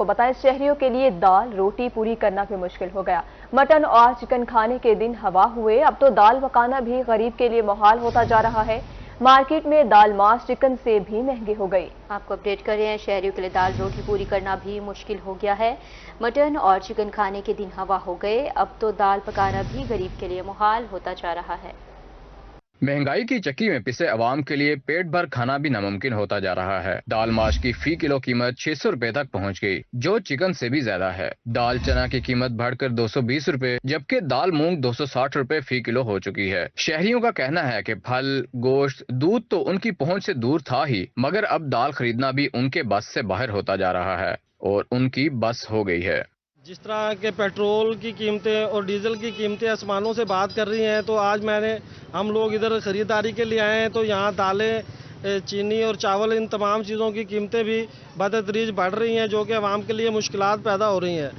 کو بتائیں شہریوں کے لیے دال روٹی پوری کرنا بھی مشکل ہو گیا۔ مٹن اور چکن کھانے کے دن ہوا ہوئے، اب تو دال پکانا بھی غریب کے لیے محال ہوتا جا رہا ہے۔ مارکیٹ میں دال ماس چکن سے بھی مہنگی ہو گئی۔ آپ کو اپڈیٹ کر رہے ہیں، شہریوں کے لیے دال روٹی پوری کرنا بھی مشکل ہو گیا ہے۔ مٹن اور چکن کھانے کے دن ہوا ہو گئے، اب تو دال پکانا بھی غریب کے لیے محال ہوتا جا رہا ہے۔ مہنگائی کی چکی میں پسے عوام کے لیے پیٹ بھر کھانا بھی ناممکن ہوتا جا رہا ہے۔ دال ماش کی فی کلو قیمت 600 روپے تک پہنچ گئی، جو چکن سے بھی زیادہ ہے۔ دال چنا کی قیمت بڑھ کر 220 روپے جبکہ دال مونگ 260 روپے فی کلو ہو چکی ہے۔ شہریوں کا کہنا ہے کہ پھل، گوشت، دودھ تو ان کی پہنچ سے دور تھا ہی، مگر اب دال خریدنا بھی ان کے بس سے باہر ہوتا جا رہا ہے اور ان کی بس ہو گئی ہے۔ جس طرح کے پیٹرول کی قیمتیں اور ڈیزل کی قیمتیں آسمانوں سے بات کر رہی ہیں، تو آج ہم لوگ ادھر خریداری کے لیے آئے ہیں، تو یہاں دالیں، چینی اور چاول، ان تمام چیزوں کی قیمتیں بھی بتدریج بڑھ رہی ہیں، جو کہ عوام کے لیے مشکلات پیدا ہو رہی ہیں۔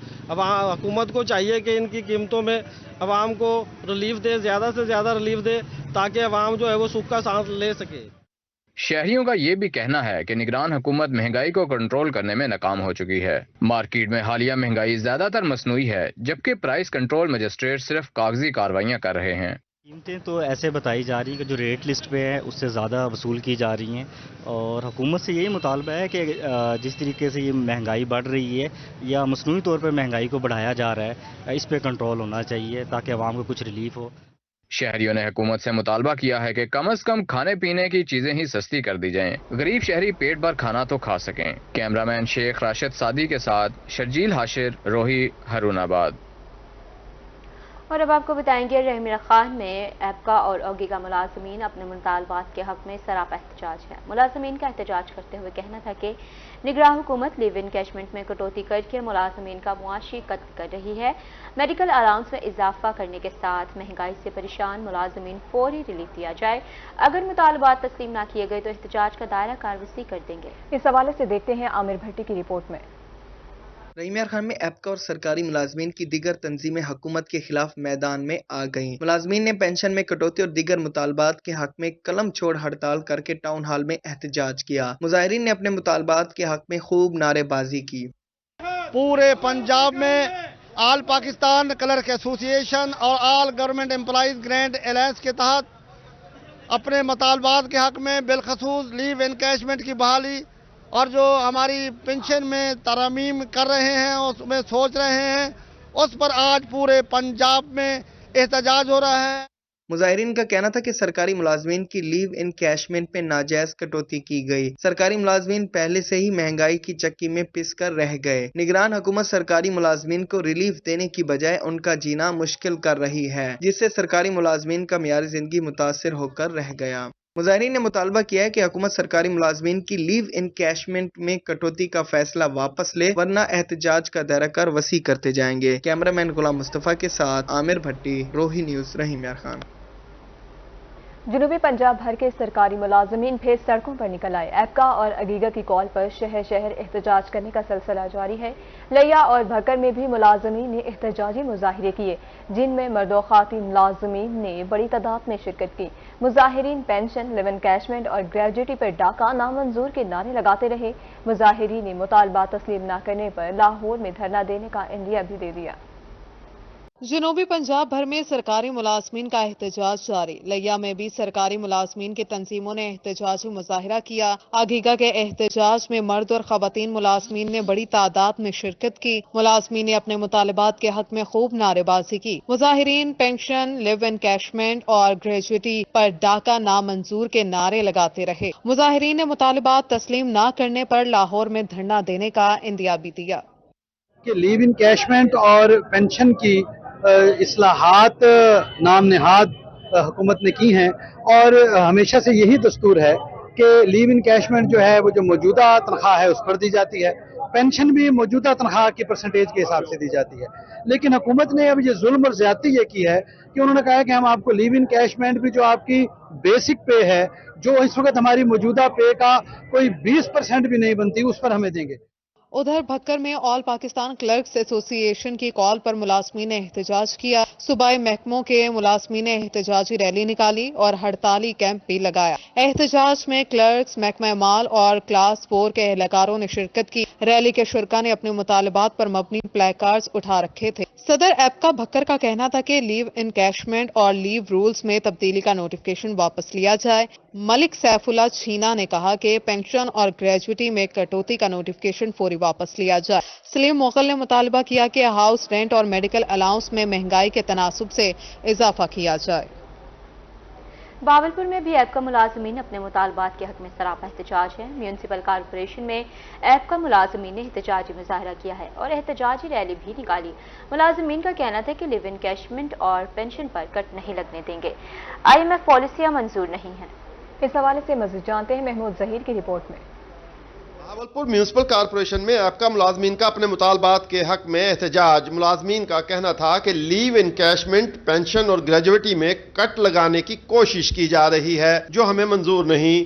حکومت کو چاہیے کہ ان کی قیمتوں میں عوام کو ریلیف دے، زیادہ سے زیادہ ریلیف دے، تاکہ عوام جو ہے وہ سکھ کا سانس لے سکے۔ شہریوں کا یہ بھی کہنا ہے کہ نگران حکومت مہنگائی کو کنٹرول کرنے میں ناکام ہو چکی ہے۔ مارکیٹ میں حالیہ مہنگائی زیادہ تر مصنوعی ہے، جبکہ پرائس کنٹرول مجسٹریٹ صرف کاغذی کارروائیاں کر رہے ہیں۔ قیمتیں تو ایسے بتائی جا رہی ہیں کہ جو ریٹ لسٹ پہ ہے اس سے زیادہ وصول کی جا رہی ہیں، اور حکومت سے یہی مطالبہ ہے کہ جس طریقے سے یہ مہنگائی بڑھ رہی ہے یا مصنوعی طور پر مہنگائی کو بڑھایا جا رہا ہے، اس پہ کنٹرول ہونا چاہیے تاکہ عوام کو کچھ ریلیف ہو۔ شہریوں نے حکومت سے مطالبہ کیا ہے کہ کم از کم کھانے پینے کی چیزیں ہی سستی کر دی جائیں، غریب شہری پیٹ بھر کھانا تو کھا سکیں۔ کیمرامین شیخ راشد سعدی کے ساتھ شرجیل حاشر، روہی، ہارون آباد۔ اور اب آپ کو بتائیں گے، رحمیر خان میں ایپکا اور اوگیگا ملازمین اپنے مطالبات کے حق میں سراپا احتجاج ہے۔ ملازمین کا احتجاج کرتے ہوئے کہنا تھا کہ نگراں حکومت لیو ان کیشمنٹ میں کٹوتی کر کے ملازمین کا معاشی قتل کر رہی ہے۔ میڈیکل الاؤنس میں اضافہ کرنے کے ساتھ مہنگائی سے پریشان ملازمین فوری ریلیف دیا جائے، اگر مطالبات تسلیم نہ کیے گئے تو احتجاج کا دائرہ کار وسیع کر دیں گے۔ اس حوالے سے دیکھتے ہیں عامر بھٹی کی رپورٹ میں۔ رحمیر خان میں ایپکا اور سرکاری ملازمین کی دیگر تنظیمیں حکومت کے خلاف میدان میں آ گئیں۔ ملازمین نے پینشن میں کٹوتی اور دیگر مطالبات کے حق میں قلم چھوڑ ہڑتال کر کے ٹاؤن ہال میں احتجاج کیا۔ مظاہرین نے اپنے مطالبات کے حق میں خوب نعرے بازی کی۔ پورے پنجاب میں آل پاکستان کلرک ایسوسی ایشن اور آل گورنمنٹ امپلائیز گرینڈ الائنس کے تحت اپنے مطالبات کے حق میں بالخصوص لیو انکیشمنٹ کی بحالی اور جو ہماری پنشن میں ترامیم کر رہے ہیں، اس میں سوچ رہے ہیں، اس پر آج پورے پنجاب میں احتجاج ہو رہا ہے۔ مظاہرین کا کہنا تھا کہ سرکاری ملازمین کی لیو انکیشمنٹ میں ناجائز کٹوتی کی گئی۔ سرکاری ملازمین پہلے سے ہی مہنگائی کی چکی میں پس کر رہ گئے۔ نگران حکومت سرکاری ملازمین کو ریلیف دینے کی بجائے ان کا جینا مشکل کر رہی ہے، جس سے سرکاری ملازمین کا معیار زندگی متاثر ہو کر رہ گیا۔ مظاہرین نے مطالبہ کیا ہے کہ حکومت سرکاری ملازمین کی لیو انکیشمنٹ میں کٹوتی کا فیصلہ واپس لے، ورنہ احتجاج کا دائرہ کار وسیع کرتے جائیں گے۔ کیمرامین غلام مصطفیٰ کے ساتھ عامر بھٹی، روہی نیوز، رحمیر خان۔ جنوبی پنجاب بھر کے سرکاری ملازمین پھر سڑکوں پر نکل آئے۔ ایپکا اور اگیگا کی کال پر شہر شہر احتجاج کرنے کا سلسلہ جاری ہے۔ لیا اور بھکر میں بھی ملازمین نے احتجاجی مظاہرے کیے، جن میں مرد و خواتین ملازمین نے بڑی تعداد میں شرکت کی۔ مظاہرین پینشن، لیو انکیشمنٹ اور گریجویٹی پر ڈاکہ نامنظور کے نعرے لگاتے رہے۔ مظاہرین نے مطالبات تسلیم نہ کرنے پر لاہور میں دھرنا دینے کا عندیہ بھی دے دیا۔ جنوبی پنجاب بھر میں سرکاری ملازمین کا احتجاج جاری۔ لیا میں بھی سرکاری ملازمین کی تنظیموں نے احتجاجی مظاہرہ کیا۔ آگیگا کے احتجاج میں مرد اور خواتین ملازمین نے بڑی تعداد میں شرکت کی۔ ملازمین نے اپنے مطالبات کے حق میں خوب نعرے بازی کی۔ مظاہرین پینشن، لیو انکیشمنٹ اور گریجویٹی پر ڈاکہ نامنظور کے نعرے لگاتے رہے۔ مظاہرین نے مطالبات تسلیم نہ کرنے پر لاہور میں دھرنا دینے کا عندیہ بھی دیا۔ لیو انکیشمنٹ اور پینشن کی اصلاحات نام نہاد حکومت نے کی ہیں، اور ہمیشہ سے یہی دستور ہے کہ لیو انکیشمنٹ جو ہے وہ جو موجودہ تنخواہ ہے اس پر دی جاتی ہے، پینشن بھی موجودہ تنخواہ کی پرسنٹیج کے حساب سے دی جاتی ہے۔ لیکن حکومت نے اب یہ ظلم اور زیادتی یہ کی ہے کہ انہوں نے کہا ہے کہ ہم آپ کو لیو انکیشمنٹ بھی جو آپ کی بیسک پے ہے، جو اس وقت ہماری موجودہ پے کا کوئی 20% بھی نہیں بنتی، اس پر ہمیں دیں گے۔ उधर भक्कर में ऑल पाकिस्तान क्लर्क्स एसोसिएशन की कॉल पर मुलाजमीन ने एहतजाज किया। सूबाई महकमों के मुलाजमीन ने एहतजाजी रैली निकाली और हड़ताली कैंप भी लगाया। एहतजाज में क्लर्क्स, महकमा माल और क्लास 4 के एहलकारों ने शिरकत की। रैली के शुरका ने अपने मुतालबात पर मबनी प्लेकार्ड्स उठा रखे थे। सदर एपका भक्कर का कहना था कि लीव इनकैशमेंट और लीव रूल्स में तब्दीली का नोटिफिकेशन वापस लिया जाए। मलिक सैफुल्लाह छीना ने कहा कि पेंशन और ग्रेजुटी में कटौती का नोटिफिकेशन फौरी वापस लिया जाए। सलीम मोगल ने मुतालबा किया कि हाउस रेंट और मेडिकल अलाउंस में महंगाई के तनासुब से इजाफा किया जाए। बावलपुर में भी एपका मुलाजमीन अपने मुतालबात के हक में सरापा एहतजाज है। म्यूनसिपल कॉरपोरेशन में एपका मुलाजमीन ने एहतजाजी मुजाहरा किया है और एहतजाजी रैली भी निकाली। मुलाजमीन का कहना था कि लिव इनकैशमेंट और पेंशन पर कट नहीं लगने देंगे। IMF पॉलिसियां मंजूर नहीं है। इस हवाले से मज़ीद जानते हैं महमूद जहीर की रिपोर्ट में। भावलपुर म्यूनसिपल कॉरपोरेशन में एपका मुलाजमीन का अपने मुतालबात के हक में एहतजाज। मुलाजमीन का कहना था कि लीव इनकैशमेंट, पेंशन और ग्रेजुएटी में कट लगाने की कोशिश की जा रही है, जो हमें मंजूर नहीं।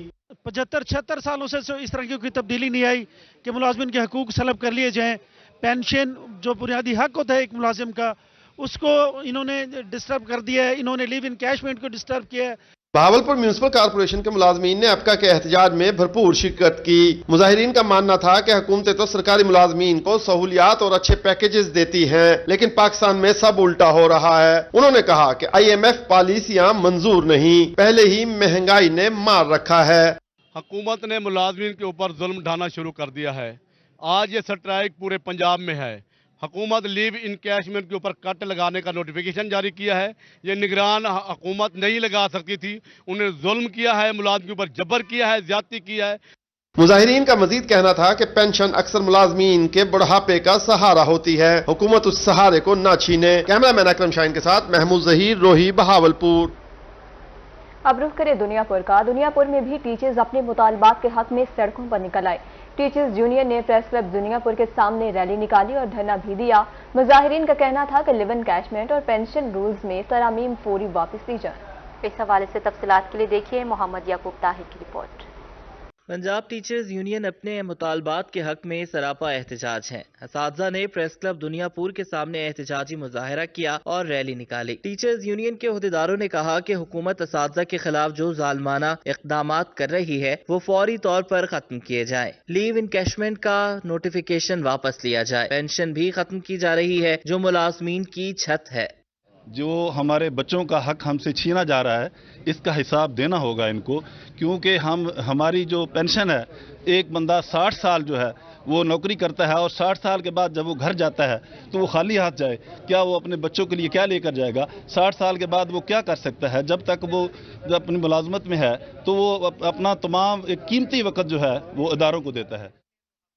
75-76 सालों से इस तरह की कोई तब्दीली नहीं आई कि मुलाजमीन के हकूक सलब कर लिए जाएं। पेंशन जो बुनियादी हक होता है एक मुलाजिम का, उसको इन्होंने डिस्टर्ब कर दिया है। इन्होंने लीव इनकैशमेंट को डिस्टर्ब किया है। भावलपुर म्यूनसिपल कॉरपोरेशन के मुलाजमीन ने एपका के एहतजाज में भरपूर शिरकत की। मुजाहिरीन का मानना था कि हुकूमतें तो सरकारी मुलाजमीन को सहूलियात और अच्छे पैकेजेस देती हैं, लेकिन पाकिस्तान में सब उल्टा हो रहा है। उन्होंने कहा कि IMF पॉलिसियां मंजूर नहीं, पहले ही महंगाई ने मार रखा है। हुकूमत ने मुलाजमीन के ऊपर जुल्म ढाना शुरू कर दिया है। आज ये स्ट्राइक पूरे पंजाब में है। हुकूमत लीव इनकैशमेंट के ऊपर कट लगाने का नोटिफिकेशन जारी किया है। ये निगरान हुकूमत नहीं लगा सकती थी, उन्हें जुल्म किया है, मुलाजिम के ऊपर जबर किया है, ज्यादती किया है। मुजाहिरीन का मजीद कहना था कि पेंशन अक्सर मुलाजमीन के बुढ़ापे का सहारा होती है, हुकूमत उस सहारे को न छीने। कैमरामैन अकरम शाहीन के साथ महमूद जहीर, रोही, बहावलपुर। अब रुख करें दुनियापुर का। दुनियापुर में भी टीचर्स अपने मुतालबात के हक में सड़कों पर निकल आए। टीचर्स यूनियन ने प्रेस क्लब दुनियापुर के सामने रैली निकाली और धरना भी दिया। मुजाहिरीन का कहना था कि लिव इनकैशमेंट और पेंशन रूल्स में तरामीम फौरी वापस ली जाए। इस हवाले से तफसीलात के लिए देखिए मोहम्मद याकूब ताहिर की रिपोर्ट। पंजाब टीचर्स यूनियन अपने मुतालबात के हक में सरापा एहतजाज हैं। असातिज़ा ने प्रेस क्लब दुनियापुर के सामने एहतजाजी मुजाहरा किया और रैली निकाली। टीचर्स यूनियन के अहदेदारों ने कहा कि हुकूमत असातिज़ा के खिलाफ जो जालमाना इक़दामात कर रही है वो फौरी तौर पर खत्म किए जाए। लीव इनकैशमेंट का नोटिफिकेशन वापस लिया जाए। पेंशन भी खत्म की जा रही है जो मुलाजमीन की छत है। जो हमारे बच्चों का हक हमसे छीना जा रहा है, इसका हिसाब देना होगा इनको, क्योंकि हमारी जो पेंशन है, एक बंदा 60 साल जो है वो नौकरी करता है और 60 साल के बाद जब वो घर जाता है तो वो खाली हाथ जाए, क्या वो अपने बच्चों के लिए क्या लेकर जाएगा? 60 साल के बाद वो क्या कर सकता है? जब तक वो अपनी मुलाजमत में है तो वो अपना तमाम एक कीमती वक्त जो है वो इदारों को देता है।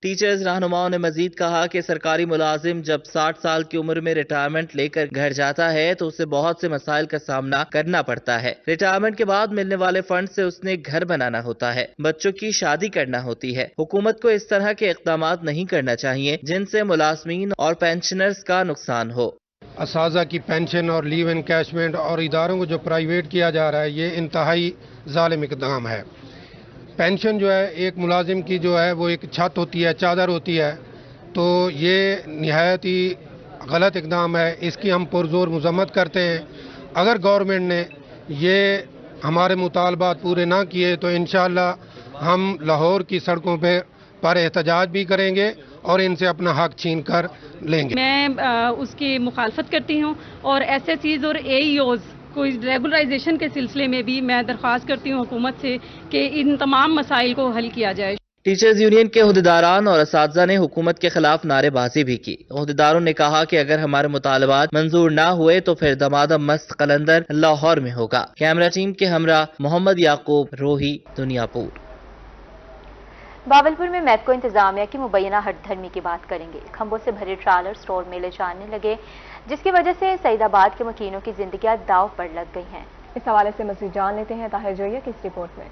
टीचर्स रहनुमाओं ने मजीद कहा कि सरकारी मुलाजिम जब 60 साल की उम्र में रिटायरमेंट लेकर घर जाता है तो उसे बहुत से मसाइल का सामना करना पड़ता है। रिटायरमेंट के बाद मिलने वाले फंड से उसने घर बनाना होता है, बच्चों की शादी करना होती है। हुकूमत को इस तरह के इक़दामात नहीं करना चाहिए जिनसे मुलाजमीन और पेंशनर्स का नुकसान हो। असातिज़ा की पेंशन और लीव इनकैशमेंट और इदारों को जो प्राइवेट किया जा रहा है, ये इंतहाई जालिम इक़दाम है। पेंशन जो है एक मुलाजिम की जो है वो एक छत होती है, चादर होती है, तो ये निहायत ही गलत इक़दाम है। इसकी हम पुरज़ोर मज़म्मत करते हैं। अगर गवर्नमेंट ने ये हमारे मुतालबात पूरे ना किए तो इंशाअल्लाह हम लाहौर की सड़कों पर एहतजाज भी करेंगे और इनसे अपना हक छीन कर लेंगे। मैं उसकी मुखालफत करती हूँ और SSCs और AEOs कोई रेगुलराइजेशन के सिलसिले में भी मैं दरख्वास्त करती हूँ हुकूमत से कि इन तमाम मसाइल को हल किया जाए। टीचर्स यूनियन के अहदेदारान और असातिज़ा ने हुकूमत के खिलाफ नारेबाजी भी की। अहदेदारों ने कहा कि अगर हमारे मुतालबात मंजूर ना हुए तो फिर दमादम मस्त कलंदर लाहौर में होगा। कैमरा टीम के हमरा मोहम्मद याकूब, रोही, दुनियापुर। बावलपुर में मैपको इंतजामिया की मुबैना हटधर्मी की बात करेंगे। खंभों से भरे ट्रालर स्टोर में ले जाने लगे, जिसकी वजह से सईदाबाद के मकीनों की जिंदगियां दाव पर लग गई हैं। इस हवाले से मज़ीद जान लेते हैं ताहिर जोइया की इस रिपोर्ट में।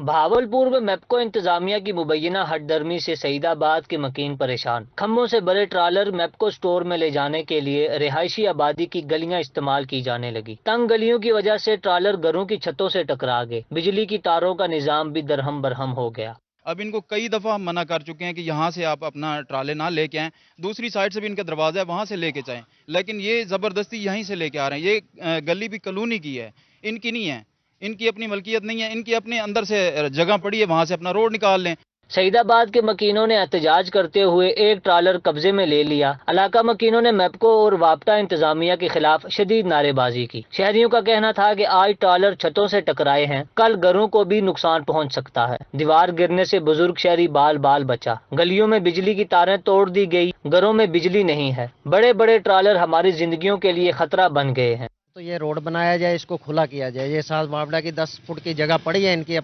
भावलपुर में मैपको इंतजामिया की मुबैना हटधर्मी से सईदाबाद के मकीन परेशान। खम्भों से बड़े ट्रालर मैपको स्टोर में ले जाने के लिए रिहायशी आबादी की गलियां इस्तेमाल की जाने लगी। तंग गलियों की वजह से ट्रालर घरों की छतों से टकरा गए। बिजली की तारों का निजाम भी दरहम बरहम हो गया। اب इनको कई दफ़ा हम मना कर चुके हैं कि यहाँ से आप अपना ट्राले ना लेके आएँ, दूसरी साइड से भी इनका दरवाज़ा है वहाँ से लेके जाएँ, लेकिन ये ज़बरदस्ती यहीं से लेके आ रहे हैं। ये गली भी कॉलोनी की है, इनकी नहीं है, इनकी अपनी मलकियत नहीं है, इनकी अपने अंदर से जगह पड़ी है, वहाँ से अपना रोड निकाल लें। सईदाबाद के मकीनों ने एहतजाज करते हुए एक ट्रालर कब्जे में ले लिया। इलाका मकीनों ने मैपको और वापटा इंतजामिया के खिलाफ शदीद नारेबाजी की। शहरियों का कहना था कि आज ट्रालर छतों से टकराए हैं, कल घरों को भी नुकसान पहुंच सकता है। दीवार गिरने से बुजुर्ग शहरी बाल बाल बचा। गलियों में बिजली की तारें तोड़ दी गई, घरों में बिजली नहीं है। बड़े बड़े ट्रालर हमारी जिंदगियों के लिए खतरा बन गए हैं। तो ये रोड बनाया जाए, इसको खुला किया जाए। ये साथ वापडा की 10 फुट की जगह पड़ी है इनकी,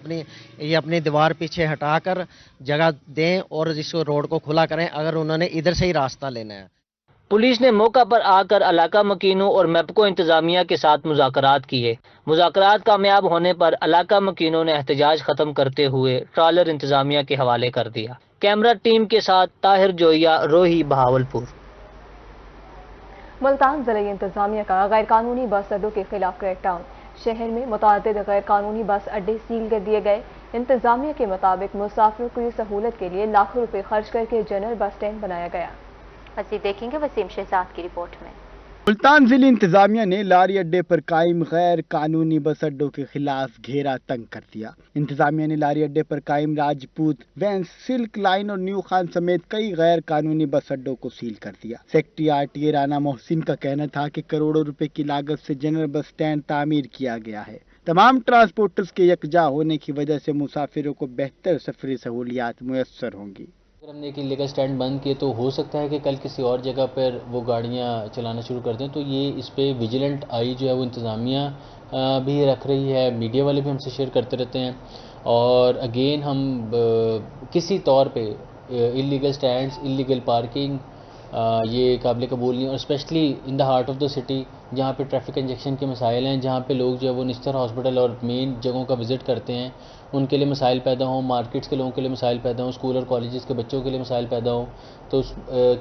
अपनी दीवार पीछे हटाकर जगह दें और इसको रोड को खुला करें, अगर उन्होंने इधर से ही रास्ता लेना है। पुलिस ने मौका पर आकर इलाका मकीनों और मैपको इंतजामिया के साथ मुज़ाकरात किए। मुज़ाकरात कामयाब होने पर इलाका मकीनों ने एहतजाज खत्म करते हुए ट्रालर इंतजामिया के हवाले कर दिया। कैमरा टीम के साथ ताहिर जोइया, रोही, बहावलपुर। मुल्तान ज़िला इंतजामिया का गैर कानूनी बस अड्डों के खिलाफ क्रैकडाउन। शहर में मुतअद्दिद गैर कानूनी बस अड्डे सील कर दिए गए। इंतजामिया के मुताबिक मुसाफिरों की सहूलत के लिए लाखों रुपए खर्च करके जनरल बस स्टैंड बनाया गया। मज़ीद देखेंगे वसीम शहजाद की रिपोर्ट में। मुल्तान जिले इंतजामिया ने लारी अड्डे पर कायम गैर कानूनी बस अड्डों के खिलाफ घेरा तंग कर दिया। इंतजामिया ने लारी अड्डे पर कायम राजपूत, वेंस, सिल्क लाइन और न्यू खान समेत कई गैर कानूनी बस अड्डों को सील कर दिया। सेक्रेटरी RTA राना मोहसिन का कहना था कि करोड़ों रुपए की लागत से जनरल बस स्टैंड तामीर किया गया है। तमाम ट्रांसपोर्टर्स के यकजा होने की वजह से मुसाफिरों को बेहतर सफरी सहूलियात मुयस्सर होंगी। अगर हमने एक इलीगल स्टैंड बंद किए तो हो सकता है कि कल किसी और जगह पर वो गाड़ियाँ चलाना शुरू कर दें, तो ये इस पे विजिलेंट आई जो है वो इंतज़ामिया भी रख रही है, मीडिया वाले भी हमसे शेयर करते रहते हैं। और अगेन हम किसी तौर पे इलीगल स्टैंड्स, इलीगल पार्किंग ये काबिल कबूल नहीं, और specially in the heart of the city जहाँ पे ट्रैफिक कंजेक्शन के मसाइल हैं, जहाँ पे लोग जो है वो निस्तर हॉस्पिटल और मेन जगहों का विज़िट करते हैं, उनके लिए मसाइल पैदा हों, मार्केट्स के लोगों के लिए मसाइल पैदा हों, स्कूल और कॉलेजेस के बच्चों के लिए मसाइल पैदा हों, तो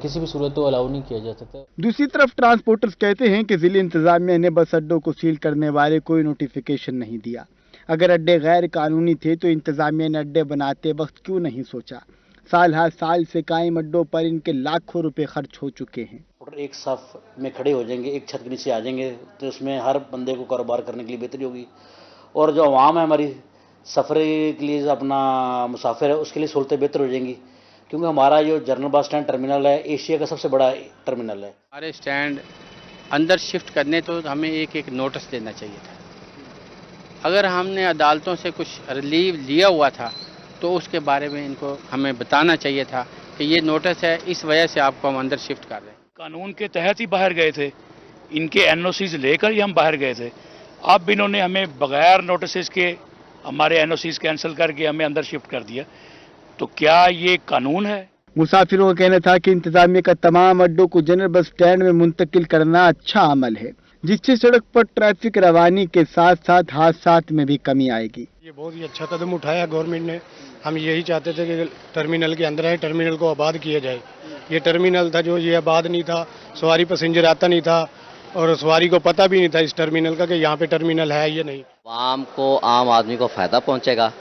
किसी भी सूरत तो अलाउ नहीं किया जा सकता। दूसरी तरफ ट्रांसपोर्टर्स कहते हैं कि जिले इंतजामिया ने बस अड्डों को सील करने वाले कोई नोटिफिकेशन नहीं दिया। अगर अड्डे गैर कानूनी थे तो इंतजामिया ने अड्डे बनाते वक्त क्यों नहीं सोचा। साल हर साल से कायम अड्डों पर इनके लाखों रुपए खर्च हो चुके हैं। एक साफ में खड़े हो जाएंगे, एक छत के नीचे आ जाएंगे, तो उसमें हर बंदे को कारोबार करने के लिए बेहतरी होगी। और जो आवाम है हमारी सफ़र के लिए, अपना मुसाफिर है, उसके लिए सहूलतें बेहतर हो जाएंगी, क्योंकि हमारा जो जनरल बस स्टैंड टर्मिनल है एशिया का सबसे बड़ा टर्मिनल है। हमारे स्टैंड अंदर शिफ्ट करने तो हमें एक नोटिस देना चाहिए था। अगर हमने अदालतों से कुछ रिलीव लिया हुआ था तो उसके बारे में इनको हमें बताना चाहिए था कि ये नोटिस है, इस वजह से आपको हम अंदर शिफ्ट कर रहे हैं। कानून के तहत ही बाहर गए थे, इनके NOCs लेकर ही हम बाहर गए थे। अब इन्होंने हमें बगैर नोटिस के हमारे NOCs कैंसिल करके हमें अंदर शिफ्ट कर दिया, तो क्या ये कानून है? मुसाफिरों का कहना था कि इंतजामिया का तमाम अड्डों को जनरल बस स्टैंड में मुंतकिल करना अच्छा अमल है, जिससे सड़क पर ट्रैफिक रवानी के साथ साथ हादसात में भी कमी आएगी। ये बहुत ही अच्छा कदम उठाया गवर्नमेंट ने। हम यही चाहते थे कि टर्मिनल के अंदर है, टर्मिनल को आबाद किया जाए। ये टर्मिनल था जो ये आबाद नहीं था, सवारी पैसेंजर आता नहीं था और सवारी को पता भी नहीं था इस टर्मिनल का कि यहाँ पे टर्मिनल है ये नहीं। आम को, आम आदमी को फ़ायदा पहुँचेगा।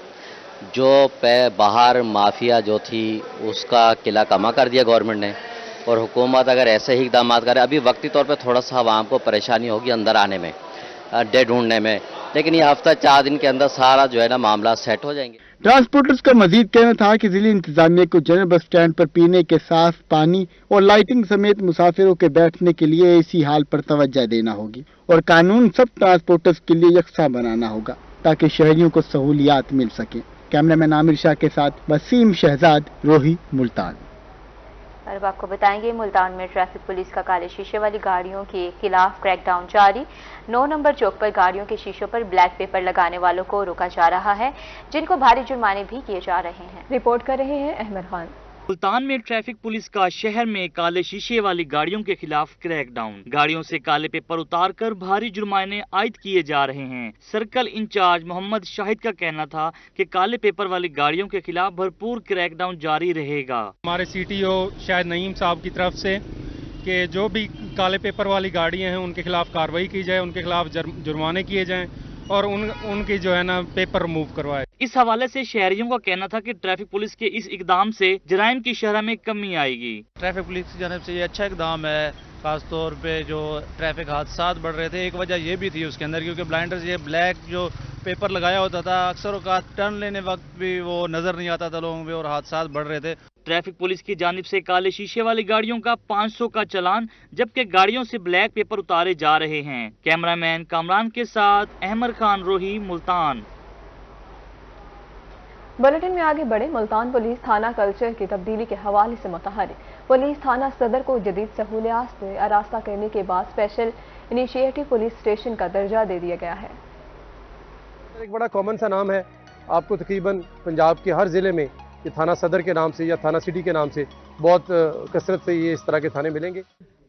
जो बाहर माफिया जो थी उसका किला कमा कर दिया गवर्नमेंट ने, और हुकूमत अगर ऐसे ही इकदाम करे, अभी वक्ती तौर पे थोड़ा सा आवाम को परेशानी होगी अंदर आने में, अड्डे ढूंढने में, लेकिन ये हफ्ता 4 दिन के अंदर सारा जो है ना मामला सेट हो जाएंगे। ट्रांसपोर्टर्स का मजीद कहना था कि जिले इंतजामिया को जनरल बस स्टैंड पर पीने के साफ पानी और लाइटिंग समेत मुसाफिरों के बैठने के लिए ऐसी हाल पर तवज्जो देना होगी, और कानून सब ट्रांसपोर्टर्स के लिए यकसा बनाना होगा ताकि शहरियों को सहूलियात मिल सके। कैमरामैन आमिर शाह के साथ वसीम शहजाद, रोही, मुल्तान। और अब आपको बताएंगे मुल्तान में ट्रैफिक पुलिस का काले शीशे वाली गाड़ियों के खिलाफ क्रैकडाउन जारी। 9 नंबर चौक पर गाड़ियों के शीशों पर ब्लैक पेपर लगाने वालों को रोका जा रहा है, जिनको भारी जुर्माने भी किए जा रहे हैं। रिपोर्ट कर रहे हैं अहमद खान। मुल्तान में ट्रैफिक पुलिस का शहर में काले शीशे वाली गाड़ियों के खिलाफ क्रैकडाउन। गाड़ियों से काले पेपर उतारकर भारी जुर्माने आयद किए जा रहे हैं। सर्कल इंचार्ज मोहम्मद शाहिद का कहना था कि काले पेपर वाली गाड़ियों के खिलाफ भरपूर क्रैकडाउन जारी रहेगा। हमारे CTO शायद नईम साहब की तरफ से कि जो भी काले पेपर वाली गाड़ियां हैं उनके खिलाफ कार्रवाई की जाए, उनके खिलाफ जुर्माने किए जाएं और उनकी जो है ना पेपर रिमूव करवाए। इस हवाले से शहरियों का कहना था कि ट्रैफिक पुलिस के इस इकदाम से जराइम की शरह में कमी आएगी। ट्रैफिक पुलिस की जानब से ये अच्छा इकदाम है, खास तौर पे जो ट्रैफिक हादसा बढ़ रहे थे। एक वजह ये भी थी उसके अंदर, क्योंकि ब्लाइंडर्स ये ब्लैक जो पेपर लगाया होता था, अक्सर औकात टर्न लेने वक्त भी वो नजर नहीं आता था लोगों में और हादसा बढ़ रहे थे। ट्रैफिक पुलिस की जानिब से काले शीशे वाली गाड़ियों का 500 का चालान, जबकि गाड़ियों से ब्लैक पेपर उतारे जा रहे हैं। कैमरामैन कामरान के साथ अहमद खान, रोही, मुल्तान। बुलेटिन में आगे बढ़े। मुल्तान पुलिस थाना कल्चर की तब्दीली के हवाले से मुतहरिक। पुलिस थाना सदर को जदीद सहूलियात से आरास्ता करने के बाद स्पेशल इनिशिएटिव पुलिस स्टेशन का दर्जा दे दिया गया है। एक बड़ा कॉमन सा नाम है, आपको तकरीबन पंजाब के हर ज़िले में ये थाना सदर के नाम से या थाना सिटी के नाम से बहुत कसरत से ये इस तरह के थाने मिलेंगे।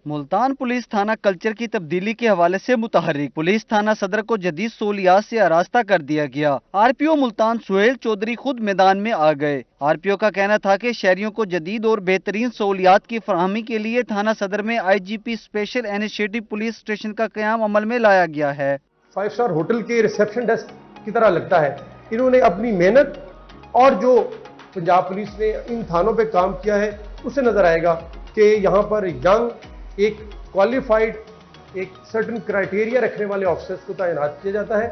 मुल्तान पुलिस थाना कल्चर की तब्दीली के हवाले से मुतहरिक। पुलिस थाना सदर को जदीद सहूलियात से आरास्ता कर दिया गया। आरपीओ मुल्तान सुहेल चौधरी खुद मैदान में आ गए। आरपीओ का कहना था कि शहरियों को जदीद और बेहतरीन सहूलियात की फराहमी के लिए थाना सदर में IGP special initiative police station का क़याम अमल में लाया गया है। 5 स्टार होटल के रिसेप्शन डेस्क की तरह लगता है। इन्होंने अपनी मेहनत और जो पंजाब पुलिस ने इन थानों पे काम किया है उससे नजर आएगा कि यहाँ पर यंग, एक क्वालिफाइड, एक सर्टन क्राइटेरिया रखने वाले ऑफिसर्स को तैनात किया जाता है।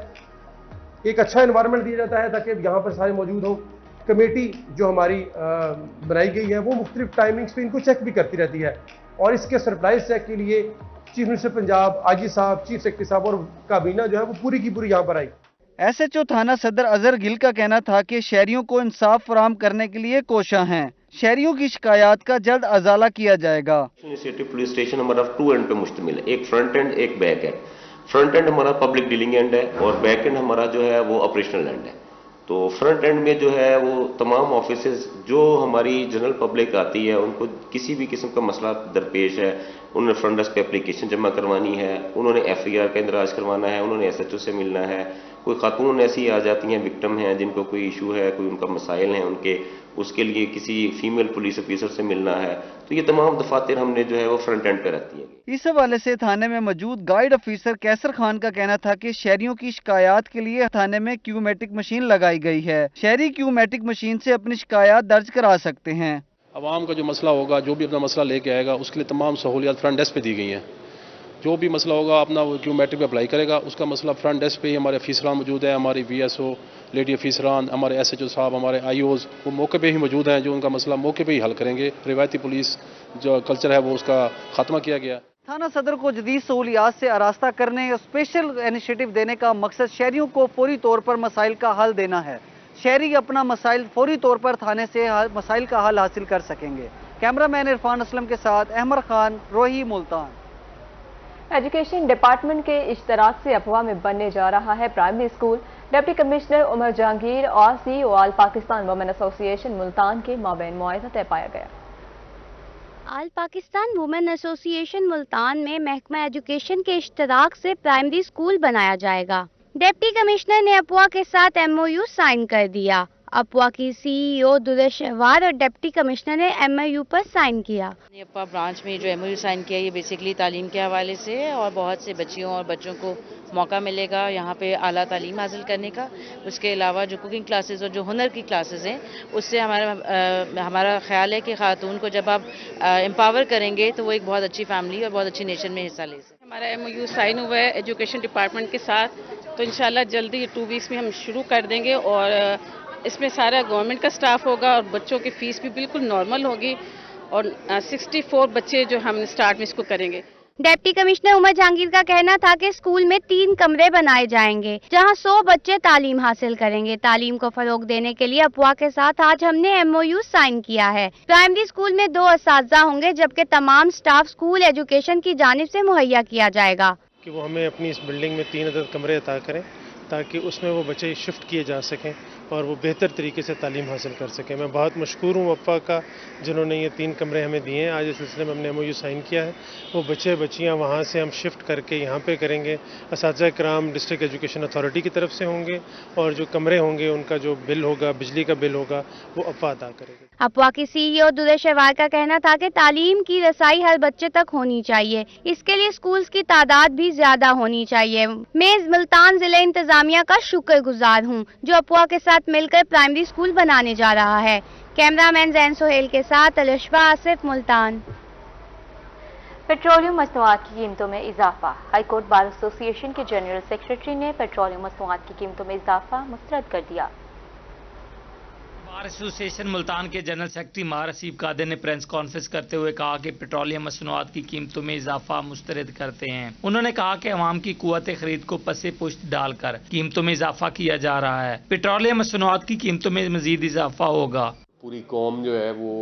एक अच्छा एनवायरनमेंट दिया जाता है ताकि यहाँ पर सारे मौजूद हों। कमेटी जो हमारी बनाई गई है वो मुख्तलिफ टाइमिंग्स पे इनको चेक भी करती रहती है और इसके सरप्राइज चेक के लिए चीफ मिनिस्टर पंजाब, आईजी साहब, चीफ सेक्रेटरी साहब और काबीना जो है वो पूरी की पूरी यहाँ पर आई। SHO थाना सदर अजहर गिल का कहना था कि शहरियों को इंसाफ फराहम करने के लिए कोशां हैं। शहरियों की शिकायत का जल्द अजाला किया जाएगा। इनिशिएटिव पुलिस स्टेशन हमारा 2 एंड पे मुश्तमिल है, एक फ्रंट एंड एक बैक एंड। फ्रंट एंड हमारा पब्लिक डीलिंग एंड है और बैक एंड हमारा जो है वो ऑपरेशनल एंड है। तो फ्रंट एंड में जो है वो तमाम ऑफिसेज जो हमारी जनरल पब्लिक आती है उनको किसी भी किस्म का मसला दरपेश है, उन्होंने फ्रंट डेस्क पे एप्लीकेशन जमा करवानी है, उन्होंने FIR का इंदराज करवाना है, उन्होंने SHO से मिलना है। कोई खातून ऐसी आ जाती हैं, विक्टिम हैं, जिनको कोई इशू है, कोई उनका मसाइल हैं उनके, उसके लिए किसी फीमेल पुलिस ऑफिसर से मिलना है। तो ये तमाम दफातर हमने जो है वो फ्रंट एंड पे रखती है। इस हवाले से थाने में मौजूद गाइड ऑफिसर कैसर खान का कहना था कि शहरियों की शिकायत के लिए थाने में क्यूमेटिक मशीन लगाई गई है। शहरी क्यूमेटिक मशीन से अपनी शिकायत दर्ज करा सकते हैं। आवाम का जो मसला होगा, जो भी अपना मसला लेके आएगा, उसके लिए तमाम सहूलियात फ्रंट डेस्क पे दी गई हैं। जो भी मसला होगा अपना वो क्यूमेटिक पे अप्लाई करेगा, उसका मसला फ्रंट डेस्क पे ही हमारे अफीसरान मौजूद है, हमारे VSO, लेडी अफीसरान, हमारे SHO साहब, हमारे IOs वो मौके पे ही मौजूद हैं, जो उनका मसला मौके पे ही हल करेंगे। रिवायती पुलिस जो कल्चर है वो उसका खात्मा किया गया। थाना सदर को जदीद सहूलियात से आरास्ता करने और स्पेशल इनिशिएटिव देने का मकसद शहरियों को फौरी तौर पर मसाइल का हल देना है। शहरी अपना मसाइल फौरी तौर पर थाने से मसाइल का हल हासिल कर सकेंगे। कैमरामैन इरफान असलम के साथ अहमद खान, रोही, मुल्तान। एजुकेशन डिपार्टमेंट के इश्तराक से अफवाह में बनने जा रहा है primary school. Deputy commissioner Umar Jahangir और CEO all Pakistan women association Multan के माबैन मुआहिदा तय पाया गया। All Pakistan women association Multan में महकमा एजुकेशन के इश्तराक से प्राइमरी स्कूल बनाया जाएगा। डिप्टी कमिश्नर ने अफवाह के साथ MOU साइन कर दिया। अफवाह की CEO दुर्र शहवार और डिप्टी कमिश्नर ने MOU पर साइन किया। अफवाह ब्रांच में जो MOU साइन किया ये बेसिकली तालीम के हवाले से है और बहुत से बच्चियों और बच्चों को मौका मिलेगा यहाँ पे आला तालीम हासिल करने का। उसके अलावा जो कुकिंग क्लासेस और जो हुनर की क्लासेस हैं उससे हमारा ख्याल है कि खातून को जब आप एम्पावर करेंगे तो वो एक बहुत अच्छी फैमिली और बहुत अच्छी नेशन में हिस्सा ले सकें। हमारा MOU साइन हुआ है एजुकेशन डिपार्टमेंट के साथ, तो इंशाल्लाह जल्दी 2 वीक्स में हम शुरू कर देंगे और इसमें सारा गवर्नमेंट का स्टाफ होगा और बच्चों की फीस भी बिल्कुल नॉर्मल होगी और 64 बच्चे जो हम स्टार्ट में इसको करेंगे। डिप्टी कमिश्नर उमर जहांगीर का कहना था कि स्कूल में 3 कमरे बनाए जाएंगे जहां 100 बच्चे तालीम हासिल करेंगे। तालीम को फरोग देने के लिए अफवाह के साथ आज हमने MOU साइन किया है। प्राइमरी स्कूल में 2 असातिज़ा होंगे जबकि तमाम स्टाफ स्कूल एजुकेशन की जानिब से मुहैया किया जाएगा। कि वो हमें अपनी इस बिल्डिंग में 3 अदद कमरे अता करें ताकि उसमें वो बच्चे शिफ्ट किए जा सकें और वो बेहतर तरीके से तालीम हासिल कर सकें। मैं बहुत मशकूर हूँ वफ़ा का जिन्होंने ये 3 कमरे हमें दिए हैं। आज इस सिलसिले में हमने MOU साइन किया है। वो बच्चे बच्चियाँ वहाँ से हम शिफ्ट करके यहाँ पे करेंगे। असातिज़ा कराम डिस्ट्रिक्ट एजुकेशन अथॉरिटी की तरफ से होंगे और जो कमरे होंगे उनका जो बिल होगा, बिजली का बिल होगा, वो अफवाह अदा करेगी। अफवाह की CEO दुर्र शहवार का कहना था कि तालीम की रसाई हर बच्चे तक होनी चाहिए, इसके लिए स्कूल्स की तादाद भी ज्यादा होनी चाहिए। मैं मुल्तान जिले इंतजामिया का शुक्रगुजार हूँ जो अफवाह के साथ साथ मिलकर प्राइमरी स्कूल बनाने जा रहा है। कैमरामैन जैन सोहेल के साथ अलिशबा आसिफ, मुल्तान। पेट्रोलियम मसनूआत की कीमतों में इजाफा। हाईकोर्ट बार एसोसिएशन के जनरल सेक्रेटरी ने पेट्रोलियम मसनूआत की कीमतों में इजाफा मुस्तरद कर दिया। बार एसोसिएशन मुल्तान के जनरल सेक्रेटरी मार असीब कादिर ने प्रेस कॉन्फ्रेंस करते हुए कहा कि पेट्रोलियम मसनूआत की कीमतों में इजाफा मुस्तरद करते हैं। उन्होंने कहा कि अवाम की कुव्वत खरीद को पसे पुश्त डालकर कीमतों में इजाफा किया जा रहा है। पेट्रोलियम मसनूआत की कीमतों में मजीद इजाफा होगा। पूरी कौम जो है वो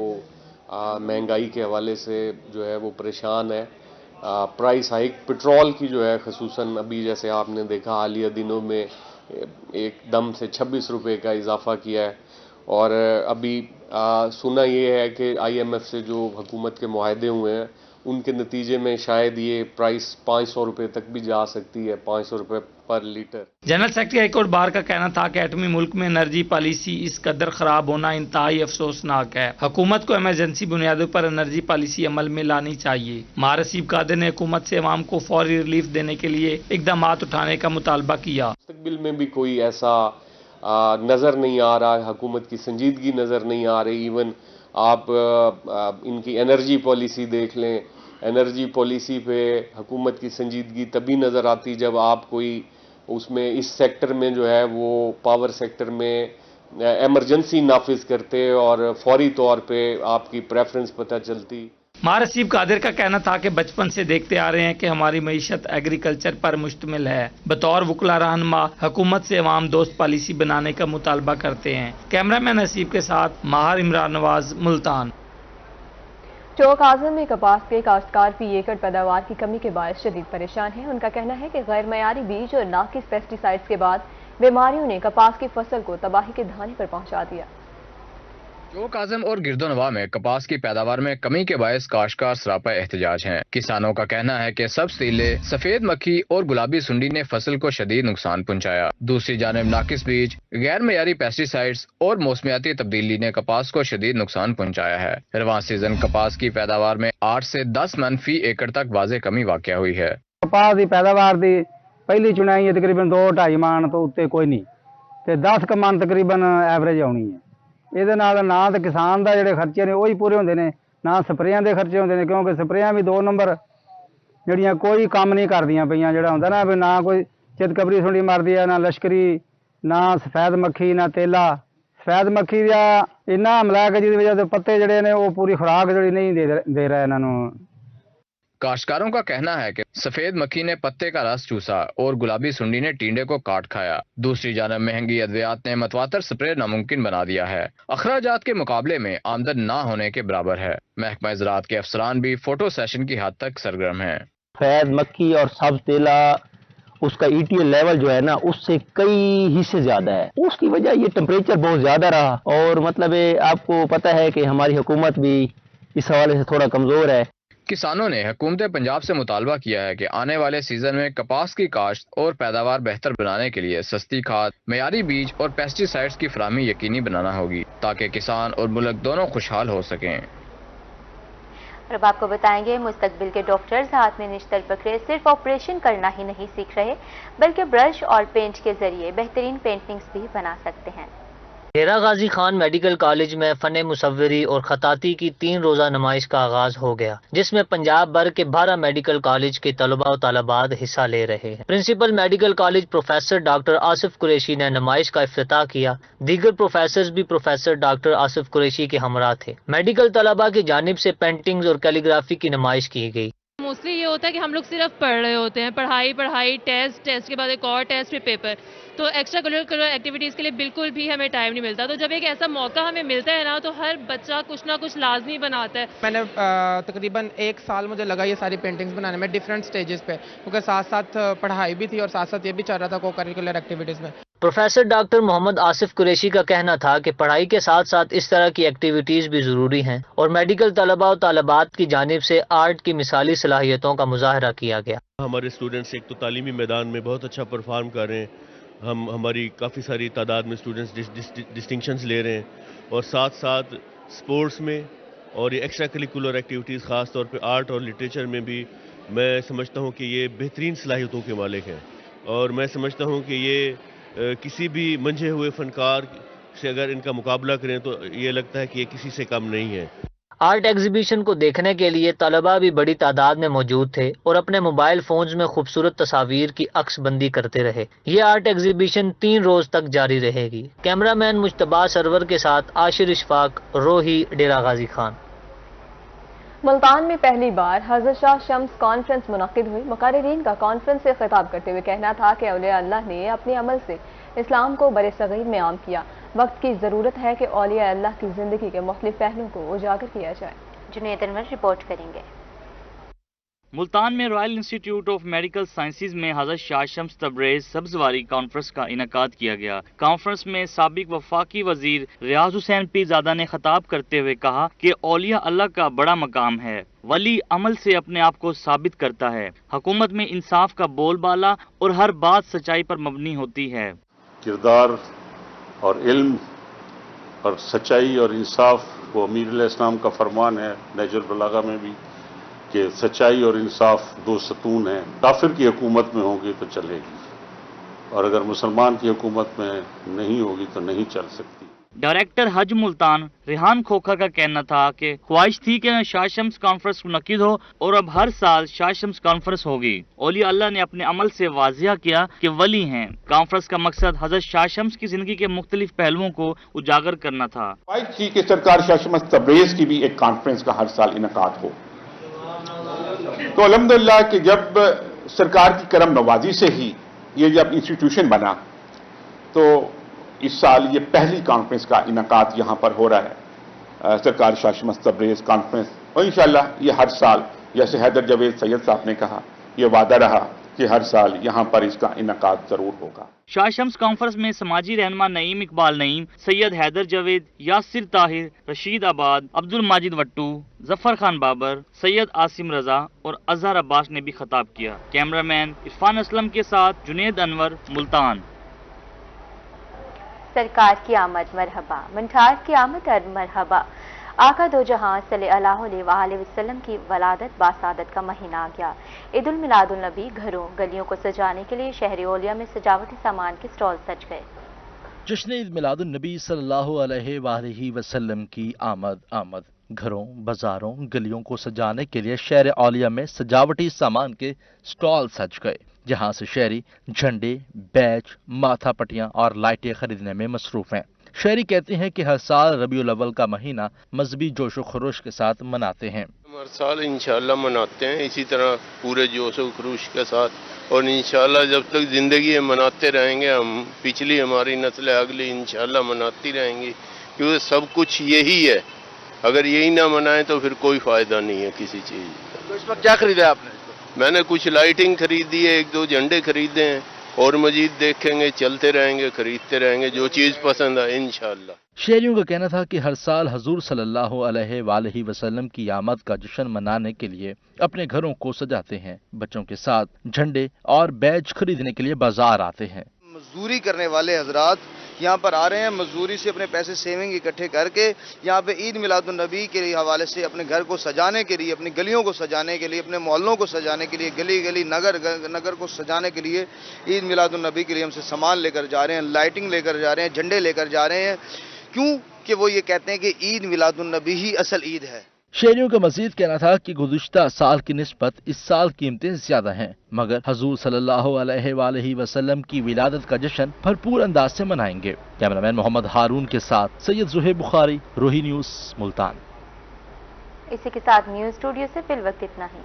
महंगाई के हवाले से जो है वो परेशान है। प्राइस हाइक पेट्रोल की जो है खसूसन अभी जैसे आपने देखा हालिया दिनों में एकदम से 26 रुपए का इजाफा किया है। और अभी सुना ये है कि IMF से जो हुकूमत के मुआहदे हुए हैं उनके नतीजे में शायद ये प्राइस 500 रुपए तक भी जा सकती है, 500 रुपए पर litre. General secretary high court bar का कहना था कि एटमी मुल्क में एनर्जी पॉलिसी इस कदर खराब होना इंतहाई अफसोसनाक है। हुकूमत को इमरजेंसी बुनियादों पर एनर्जी पॉलिसी अमल में लानी चाहिए। मार असीब कादिर ने हुकूमत से अवाम को फौरी रिलीफ देने के लिए इकदाम उठाने का मुतालबा किया। मुस्तकबिल में भी कोई ऐसा नज़र नहीं आ रहा, हुकूमत की संजीदगी नज़र नहीं आ रही। इवन आप इनकी एनर्जी पॉलिसी देख लें, एनर्जी पॉलिसी पे हुकूमत की संजीदगी तभी नज़र आती जब आप कोई उसमें इस सेक्टर में जो है वो पावर सेक्टर में एमरजेंसी नाफिज करते और फौरी तौर पे आपकी प्रेफरेंस पता चलती। मार असीब कादिर का कहना था कि बचपन से देखते आ रहे हैं कि हमारी मईशत एग्रीकल्चर पर मुश्तमिल है। बतौर वकला रहनुमा हुकूमत से अवाम दोस्त पॉलिसी बनाने का मुतालबा करते हैं। कैमरामैन असीब के साथ माहर इमरान नवाज, मुल्तान। चौक आजम में कपास के काश्तकार फी एकड़ पैदावार की कमी के बायस शदीद परेशान हैं। उनका कहना है कि गैर मयारी बीज और नाकिस पेस्टिसाइड्स के बाद बीमारियों ने कपास की फसल को तबाही के धाने पर पहुंचा दिया। चौक आजम और गिरदोनवा में कपास की पैदावार में कमी के बायस काश्तकार सरापा एहतजाज हैं। किसानों का कहना है कि सब्ज तीले, सफेद मक्खी और गुलाबी सुंडी ने फसल को शदीद नुकसान पहुंचाया। दूसरी जानिब नाकिस बीज, गैर मयारी पेस्टिसाइड्स और मौसमियाती तब्दीली ने कपास को शदीद नुकसान पहुंचाया है। रवां सीजन कपास की पैदावार में 8 से 10 मन फी एकड़ तक वाज़े कमी वाक़या हुई है। कपास की पैदावार की पहली चुनाई है तकरीबन 2-2.5 मन तो उत्ते कोई नहीं, तो 10 मन तकरीबन एवरेज आनी है। ਇਹਦੇ ਨਾਲ ਨਾ ਤਾਂ ਕਿਸਾਨ ਦਾ ਜਿਹੜੇ ਖਰਚੇ ਨੇ ਉਹੀ ਪੂਰੇ ਹੁੰਦੇ ਨੇ, ਨਾ ਸਪਰੇਆਂ ਦੇ ਖਰਚੇ ਹੁੰਦੇ ਨੇ, ਕਿਉਂਕਿ ਸਪਰੇਆਂ ਵੀ 2 ਨੰਬਰ ਜਿਹੜੀਆਂ ਕੋਈ ਕੰਮ ਨਹੀਂ ਕਰਦੀਆਂ ਪਈਆਂ। ਜਿਹੜਾ ਹੁੰਦਾ ਨਾ ਵੀ ਨਾ ਕੋਈ ਚਿਤਕਬਰੀ ਸੁੰਡੀ ਮਰਦੀ ਆ, ਨਾ ਲਸ਼ਕਰੀ, ਨਾ ਸਫੈਦ ਮੱਖੀ, ਨਾ ਤੇਲਾ। ਸਫੈਦ ਮੱਖੀ ਦਾ ਇੰਨਾ ਹਮਲਾ ਹੈ ਕਿ ਜਿਹਦੀ ਵਜ੍ਹਾ ਤੋਂ ਪੱਤੇ ਜਿਹੜੇ ਨੇ ਉਹ ਪੂਰੀ ਖੁਰਾਕ ਜਿਹੜੀ नहीं दे रहा ਇਹਨਾਂ ਨੂੰ। काश्तकारों का कहना है कि सफेद मक्खी ने पत्ते का रस चूसा और गुलाबी सुंडी ने टींडे को काट खाया। दूसरी जानब महंगी अद्वियात ने मतवातर स्प्रे नामुमकिन बना दिया है। अखराजात के मुकाबले में आमदन ना होने के बराबर है। महकमा ज़राअत के अफसरान भी फोटो सेशन की हद तक सरगर्म हैं। सफेद मक्खी और सब्ज तेला उसका ETL लेवल जो है ना उससे कई हिस्से ज्यादा है। उसकी वजह ये टेम्परेचर बहुत ज्यादा रहा और मतलब आपको पता है कि हमारी हुकूमत भी इस हवाले से थोड़ा कमजोर है। किसानों ने हुकूमत पंजाब से मुतालबा किया है कि आने वाले सीजन में कपास की काश्त और पैदावार बेहतर बनाने के लिए सस्ती खाद, मयारी बीज और पेस्टिसाइड्स की फराहमी यकीनी बनाना होगी ताकि किसान और मुल्क दोनों खुशहाल हो सकें। और अब आपको बताएंगे मुस्तकबिल के डॉक्टर्स हाथ में निश्तर पकड़े सिर्फ ऑपरेशन करना ही नहीं सीख रहे बल्कि ब्रश और पेंट के जरिए बेहतरीन पेंटिंग्स भी बना सकते हैं। डेरा गाजी खान मेडिकल कॉलेज में फन मुसव्वरी और खताती की 3 रोज़ा नुमाइश का आगाज हो गया, जिसमें पंजाब भर के 12 मेडिकल कॉलेज के तलबा और तलबात हिस्सा ले रहे हैं। Principal medical college professor doctor Asif Qureshi ने नुमाइश का इफ्तिताह किया। दीगर प्रोफेसर भी प्रोफेसर डॉक्टर आसिफ कुरैशी के हमरा थे। मेडिकल तलबा की जानिब से पेंटिंग्स और कैलीग्राफी की नुमाइश की गई। मोस्टली ये होता है कि हम लोग सिर्फ पढ़ रहे होते हैं, पढ़ाई टेस्ट के बाद एक और टेस्ट फिर पेपर, तो एक्स्ट्रा करिकुलर एक्टिविटीज़ के लिए बिल्कुल भी हमें टाइम नहीं मिलता। तो जब एक ऐसा मौका हमें मिलता है ना तो हर बच्चा कुछ ना कुछ लाजमी बनाता है। मैंने तकरीबन 1 साल मुझे लगा ये सारी पेंटिंग्स बनाने में डिफरेंट स्टेजेस पे, क्योंकि साथ साथ पढ़ाई भी थी और साथ साथ ये भी चल रहा था को करिकुलर एक्टिविटीज़ में। प्रोफेसर डॉक्टर मोहम्मद आसिफ कुरैशी का कहना था कि पढ़ाई के साथ साथ इस तरह की एक्टिविटीज़ भी ज़रूरी हैं और मेडिकल तलबा और तालिबात की जानिब से आर्ट की मिसाली सलाहियतों का मुजाहरा किया गया। हमारे स्टूडेंट्स एक तो तालीमी मैदान में बहुत अच्छा परफॉर्म कर रहे हैं, हमारी काफ़ी सारी तादाद में स्टूडेंट्स डिस्टिंक्शंस ले रहे हैं और साथ साथ स्पोर्ट्स में और ये एक्स्ट्रा करिकुलर एक्टिविटीज़ ख़ास तौर पे आर्ट और लिटरेचर में भी मैं समझता हूँ कि ये बेहतरीन सलाहियतों के मालिक हैं और मैं समझता हूँ कि ये किसी भी मंझे हुए फनकार से अगर इनका मुकाबला करें तो ये लगता है कि ये किसी से कम नहीं है। आर्ट एग्जीबिशन को देखने के लिए तलबा भी बड़ी तादाद में मौजूद थे और अपने मोबाइल फोन्स में खूबसूरत तस्वीर की अक्सबंदी करते रहे। ये आर्ट एग्जीबिशन 3 रोज तक जारी रहेगी। कैमरामैन मुश्तबा सरवर के साथ आशिर इशफाक, रोही, डेरा गाजी खान। मुल्तान में पहली बार हज़रत शाह शम्स कॉन्फ्रेंस मुनक्किद हुई। मुक़र्रिरीन का कॉन्फ्रेंस से खिताब करते हुए कहना था कि औलिया अल्लाह ने अपने अमल से इस्लाम को बरे सगीर में आम किया। वक्त की ज़रूरत है कि औलिया अल्लाह की ज़िंदगी के मुख्तलिफ पहलुओं को उजागर किया जाए। जुनैद अनवर रिपोर्ट करेंगे। मुल्तान में royal institute of medical sciences में हज़रत शाह शम्स तबरेज़ सब्ज़वारी कॉन्फ्रेंस का इनेकाद किया गया। कॉन्फ्रेंस में साबिक वफाकी वजीर रियाज हुसैन पीरजादा ने खिताब करते हुए कहा कि औलिया अल्लाह का बड़ा मकाम है। वली अमल से अपने आप को साबित करता है। हुकूमत में इंसाफ का बोलबाला और हर बात सच्चाई पर मबनी होती है। किरदार और इल्म और सच्चाई और इंसाफ वो अमीर अलैहिस्सलाम का फरमान है नहजुल बलागा में भी कि सच्चाई और इंसाफ 2 सतून हैं। काफिर की हुकूमत में होगी तो चलेगी और अगर मुसलमान की हुकूमत में नहीं होगी तो नहीं चल सकती। डायरेक्टर हज मुल्तान रेहान खोखर का कहना था कि ख्वाहिश थी कि शाह शम्स कॉन्फ्रेंस मुनक्किद हो और अब हर साल शाह शम्स कॉन्फ्रेंस होगी। औलिया अल्लाह ने अपने अमल से वाजिया किया कि वली हैं। कॉन्फ्रेंस का मकसद हजरत शाह शम्स की जिंदगी के मुख्तलिफ पहलुओं को उजागर करना था। ख्वाहिश थी कि सरकार शाह शम्स तबरेज़ की भी एक कॉन्फ्रेंस का हर साल इनेकाद हो। तो अल्हम्दुलिल्लाह कि जब सरकार की करम नवाजी से ही ये जब इंस्टीट्यूशन बना तो इस साल ये पहली कॉन्फ्रेंस का इनेकाद यहाँ पर हो रहा है, सरकार शाह शम्स तबरेज़ कॉन्फ्रेंस। और इंशाअल्लाह ये हर साल, जैसे हैदर जावेद सैयद साहब ने कहा, ये वादा रहा कि हर साल यहाँ पर इसका इनेकाद जरूर होगा। शाह शम्स कॉन्फ्रेंस में समाजी रहनुमा नईम इकबाल नईम, सैयद हैदर जावेद, यासिर ताहिर, रशीद आबाद, अब्दुल माजिद वट्टू, जफर खान बाबर, सैयद आसिम रजा और अजहर अब्बास ने भी खिताब किया। कैमरामैन इरफान असलम के साथ जुनैद अनवर, मुल्तान। सरकार की आमद मरहबा, मंठार की आमद और मरहबा। आका दो जहां सल्लल्लाहु अलैहि वसल्लम की वलादत बासादत का महीना आ गया। ईद उल मिलादुल नबी घरों गलियों को सजाने के लिए शहरी ओलिया में सजावटी सामान के स्टॉल सज गए। जश्न ईद मिलादुल नबी सल्लल्लाहु अलैहि वसल्लम की आमद घरों, बाजारों, गलियों को सजाने के लिए शहर औलिया में सजावटी सामान के स्टॉल सज गए, जहां से शहरी झंडे, बैच, माथा पट्टियां और लाइटें खरीदने में मसरूफ हैं। शहरी कहते हैं कि हर साल रबीउल अव्वल का महीना मजहबी जोश व खरोश के साथ मनाते हैं। हर साल इंशाल्लाह मनाते हैं इसी तरह पूरे जोश व खरोश के साथ, और इंशाल्लाह जब तक जिंदगी है मनाते रहेंगे। हम पिछली हमारी नस्ल अगली इंशाल्लाह मनाती रहेंगी, क्योंकि सब कुछ यही है। अगर यही ना मनाएं तो फिर कोई फायदा नहीं है किसी चीज का। तो इस वक्त क्या खरीदा आपने? मैंने कुछ लाइटिंग खरीदी है, 1-2 झंडे खरीदे हैं, और मजीद देखेंगे, चलते रहेंगे, खरीदते रहेंगे, जो चीज पसंद है इंशाल्लाह। शहरियों का कहना था कि हर साल हजूर सल्लल्लाहु अलैहि वसल्लम की आमद का जश्न मनाने के लिए अपने घरों को सजाते हैं। बच्चों के साथ झंडे और बैज खरीदने के लिए बाजार आते हैं। मजदूरी करने वाले हजरात यहाँ पर आ रहे हैं, मजदूरी से अपने पैसे सेविंग इकट्ठे करके यहाँ पे ईद मिलादुन नबी के हवाले से अपने घर को सजाने के लिए, अपनी गलियों को सजाने के लिए, अपने मोहल्लों को सजाने के लिए, गली गली नगर को सजाने के लिए ईद मिलादुन नबी के लिए हमसे सामान लेकर जा रहे हैं, लाइटिंग लेकर जा रहे हैं, झंडे लेकर जा रहे हैं। क्यों कि वो ये कहते हैं कि ईद मिलादुन नबी ही असल ईद है। शहरियों का मजीद कहना था कि गुज़िश्ता साल की निस्बत इस साल कीमतें ज्यादा हैं, मगर हजूर सल्लल्लाहु अलैहि वसल्लम की विलादत का जश्न भरपूर अंदाज से मनाएंगे। कैमरामैन मोहम्मद हारून के साथ सैयद ज़ुहैब बुखारी, रोही न्यूज़, मुल्तान। इसी के साथ न्यूज़ स्टूडियो से फिल वक्त इतना ही।